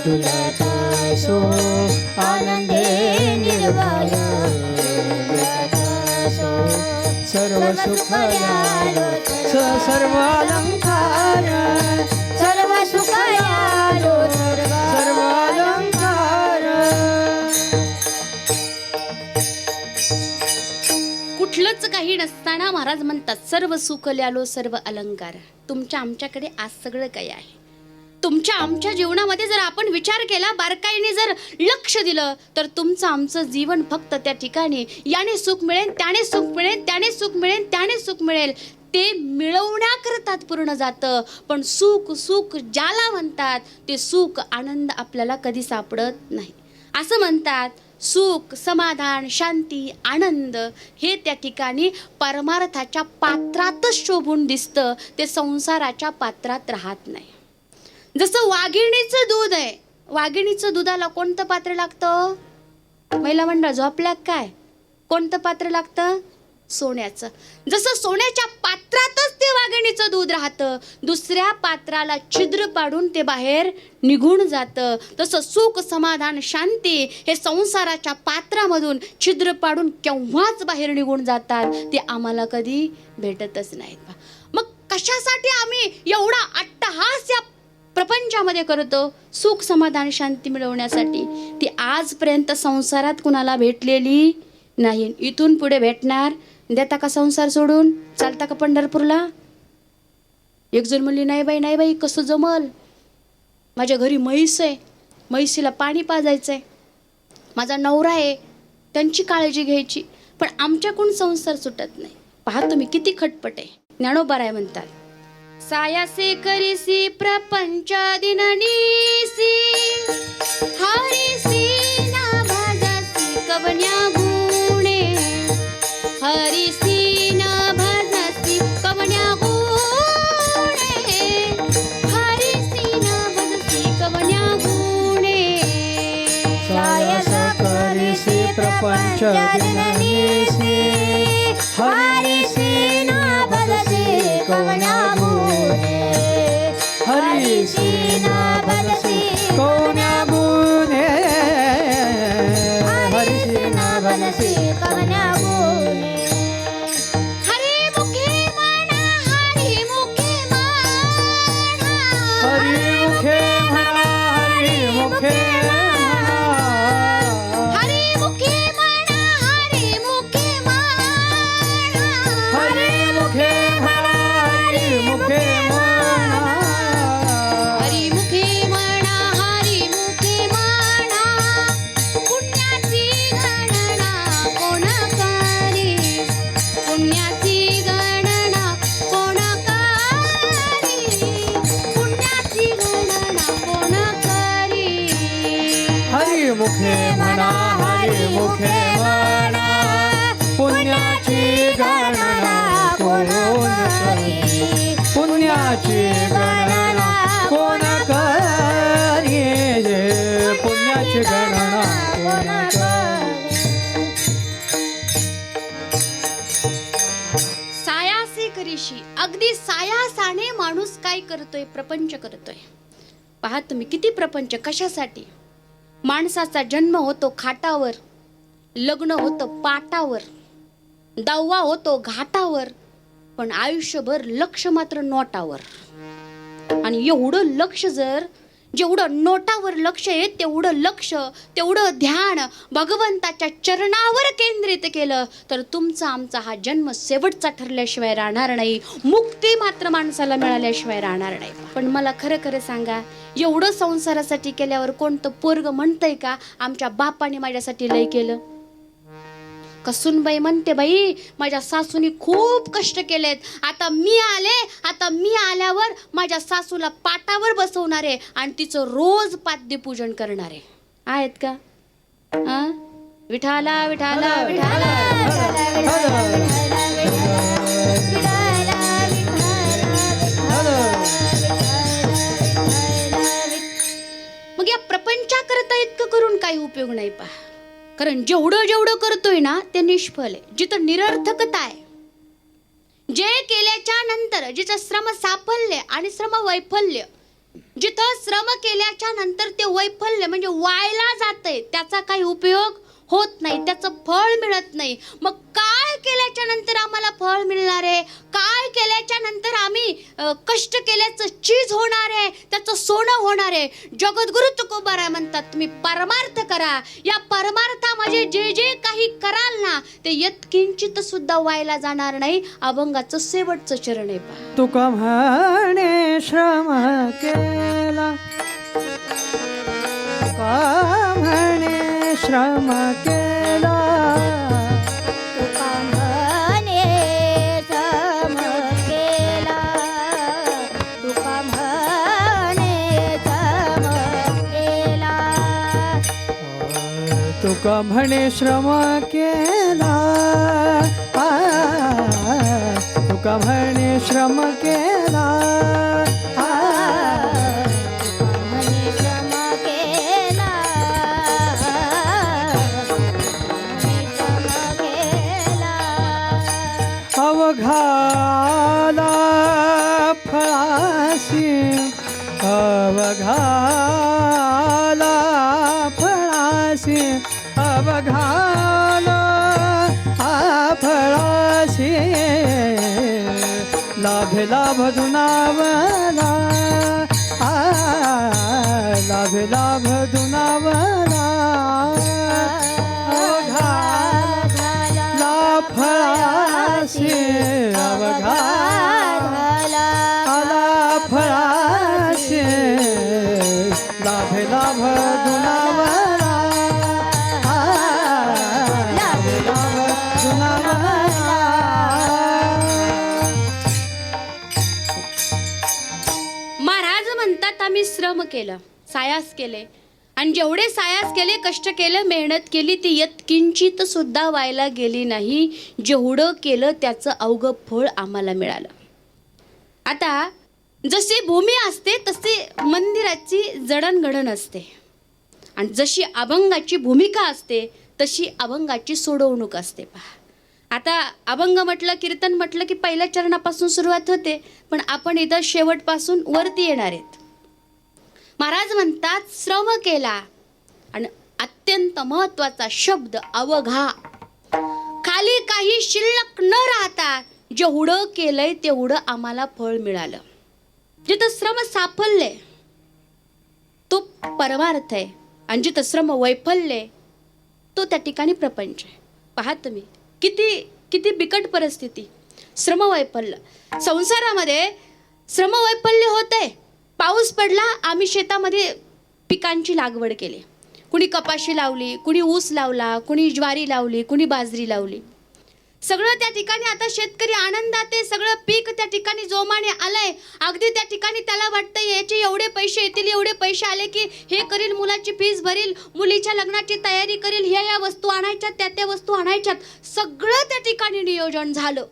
डुलत असो आनंदे निर्भय डुलत असो सर्व सुख यालो सर्व अलंकार सर्व सुख यालो सर्व अलंकार. कुठलंच काही नसताना महाराज म्हणतात सर्व सुख ल्यालो सर्व अलंकार. तुमच्या आमच्याकडे आज सगळं काही आहे. तुमच्या आमच्या जीवनामध्ये जर आपण विचार केला, बारकाईने जर लक्ष दिलं, तर तुमचं आमचं जीवन फक्त त्या ठिकाणी याने सुख मिळेल, त्याने सुख मिळेल, त्याने सुख मिळेल, त्याने सुख मिळेल ते मिळवण्याकरतात पूर्ण जातं. पण सुख सुख ज्याला म्हणतात ते सुख आनंद आपल्याला कधी सापडत नाही. असं म्हणतात सुख समाधान शांती आनंद हे त्या ठिकाणी परमार्थाच्या पात्रातच शोभून दिसतं, ते संसाराच्या पात्रात राहत नाही. जसं वाघिणीचं दूध आहे, वाघिणीचं दुधाला कोणतं पात्र लागतं? महिला मंडळ झोपल्या काय? कोणतं पात्र लागतं? सोन्याचं. जसं सोन्याच्या पात्रातच ते वाघिणीचं दूध राहतं, दुसऱ्या पात्राला छिद्र पाडून ते बाहेर निघून जातं. तसं सुख समाधान शांती हे संसाराच्या पात्रामधून छिद्र पाडून केव्हाच बाहेर निघून जातात, ते आम्हाला कधी भेटतच नाहीत. मग कशासाठी आम्ही एवढा अट्टहास या प्रपंचामध्ये करतो? सुख समाधान शांती मिळवण्यासाठी. ती आजपर्यंत संसारात कुणाला भेटलेली नाही. इथून पुढे भेटणार? देता का संसार सोडून? चालता का पंढरपूरला? एक जण म्हणली नाही बाई कसं जमल, माझ्या घरी म्हैस आहे, म्हैसीला पाणी पाजायचंय, माझा नवरा आहे त्यांची काळजी घ्यायची, पण आमच्याकडून संसार सुटत नाही. पहा तुम्ही किती खटपट आहे. ज्ञानोबा राय म्हणतात सायासे करीसी प्रपंच दिननीसी हरिसी ना भजसी कवन्या गुणे हरिसी ना भजसी कवन्या गुणे हरिसी ना भजसी कवन्या गुणे सायस करीसी प्रपंच दिननीसी हरिसी ना भजसी कवन्या गुणे हरिसी ना भजसी कवन्या गुणे हरिसी ना भजसी कवन्या गुणे. हरी मुखे म्हणा हरी मुखे म्हणा हरी मुखे म्हणा हरी मुखे म्हणा हरी मुखे म्हणा हरी मुखे म्हणा हरी मुखे म्हणा हरी मुखे म्हणा हरी मुखे म्हणा हरी मुखे म्हणा पुण्याची गणना कोण करी पुण्याची गणना कोण करी पुण्याची गणना कोण करी हरी मुखे म्हणा हरी मुखे म्हणा पुण्याची गणना कोण करी पुण्याची गणना कोण करी पुण्याची गणना कोण करी. सायासे करीशी अगदी सायासाने माणूस काय करतोय? प्रपंच करतोय. पहा तुम्ही किती प्रपंच. कशासाठी? माणसाचा जन्म होतो खाटावर, लग्न होतं पाटावर, दहावा होतो घाटावर, पण आयुष्यभर लक्ष मात्र नोटावर. आणि एवढं लक्ष जर जेवढं नोटावर लक्ष आहे तेवढं लक्ष तेवढं ध्यान भगवंताच्या चरणावर केंद्रित केलं तर तुमचा आमचा हा जन्म शेवटचा ठरल्याशिवाय राहणार नाही. मुक्ती मात्र माणसाला मिळाल्याशिवाय राहणार नाही. पण मला खरं खरं सांगा, एवढं संसारासाठी केल्यावर कोणतं पोरग म्हणतंय का आमच्या बापाने माझ्यासाठी लय केलं? कसुनबाई म्हणते बाई माझ्या सासूनी खूप कष्ट केलेत, आता मी आल्यावर माझ्या सासूला पाटावर बसवणार आहे आणि तिचं रोज पाद्यपूजन करणार आहे. आहेत का? विठाला विठाला विठाला मग या प्रपंचाकरता इतकं करून काही उपयोग नाही. पहा, कारण जेवढं जेवढं करतोय ना ते निष्फळ आहे. जिथं निरर्थकता आहे, जे केल्याच्या नंतर जिथं श्रम साफल्य आणि श्रम वैफल्य जिथं श्रम केल्याच्या नंतर ते वैफल्य म्हणजे वायला जातंय, त्याचा काही उपयोग होत नाही, त्याचं फळ मिळत नाही. मग काय केल्याच्या नंतर आम्हाला फळ मिळणार आहे? काय केल्याच्या नंतर आम्ही कष्ट केल्याचं चीज होणार आहे, त्याचं सोनं होणार आहे? जगद्गुरु तुकोबाराय म्हणतात, तुम्ही परमार्थ करा. या परमार्थामध्ये जे जे काही कराल ना, ते यत्किंचित सुद्धा व्हायला जाणार नाही. अभंगाचं शेवटचं चरण आहे पहा. तुका म्हणे श्रम केला, तुका म्हणे श्रम केला, तुका म्हणे श्रम केला, तुका म्हणे श्रम केला, तुका म्हणे श्रम केला, तुका म्हणे श्रम केला, म्हणे श्रम केला, म्हणे श्रम केला, अवघाला फळासी, अवघाला फळासी, अवघाला फळासी, लाभे लाभ दुनावला, लाभे लाभ दुनावला, अवघाला फळासी, अवघाला फळासी, लाभे लाभ दुनावला, लाभे लाभ दुनावला. महाराज म्हणतात, आम्ही श्रम केलं, सायास केले, आणि जेवढे सायास केले, कष्ट केलं, मेहनत केली, ती यत्किंचित सुद्धा व्हायला गेली नाही. जेवढं केलं त्याचं अवघं फळ आम्हाला मिळालं. आता जशी भूमी असते तशी मंदिराची जडणघडण असते, आणि जशी अभंगाची भूमिका असते तशी अभंगाची सोडवणूक असते. पहा, आता अभंग म्हटलं, कीर्तन म्हटलं की पहिल्या चरणापासून सुरुवात होते, पण आपण इथं शेवटपासून वरती येणार आहेत. महाराज म्हणतात, श्रम केला, आणि अत्यंत महत्वाचा शब्द अवघा. खाली काही शिल्लक न राहता जेवढं केलंय तेवढं आम्हाला फळ मिळालं. जिथं श्रम साफल्य तो परमार्थ आहे, आणि जिथं श्रम वैफल्य तो त्या ठिकाणी प्रपंच आहे. पहा तुम्ही किती किती बिकट परिस्थिती. श्रम वैफल्य, संसारामध्ये श्रम वैफल्य होतंय. पाऊस पडला, आम्ही शेतामध्ये पिकांची लागवड केली, कुणी कपाशी लावली, कुणी ऊस लावला, कुणी ज्वारी लावली, कुणी बाजरी लावली. सगळं त्या ठिकाणी आता शेतकरी आनंदात आहे, सगळं पीक त्या ठिकाणी जोमाने आलंय. अगदी त्या ठिकाणी त्याला वाटतं याचे एवढे पैसे येतील, एवढे पैसे आले की हे करील, मुलाची फीस भरील, मुलीच्या लग्नाची तयारी करील, ह्या वस्तू आणायच्यात, त्या वस्तू आणायच्यात. सगळं त्या ठिकाणी नियोजन झालं.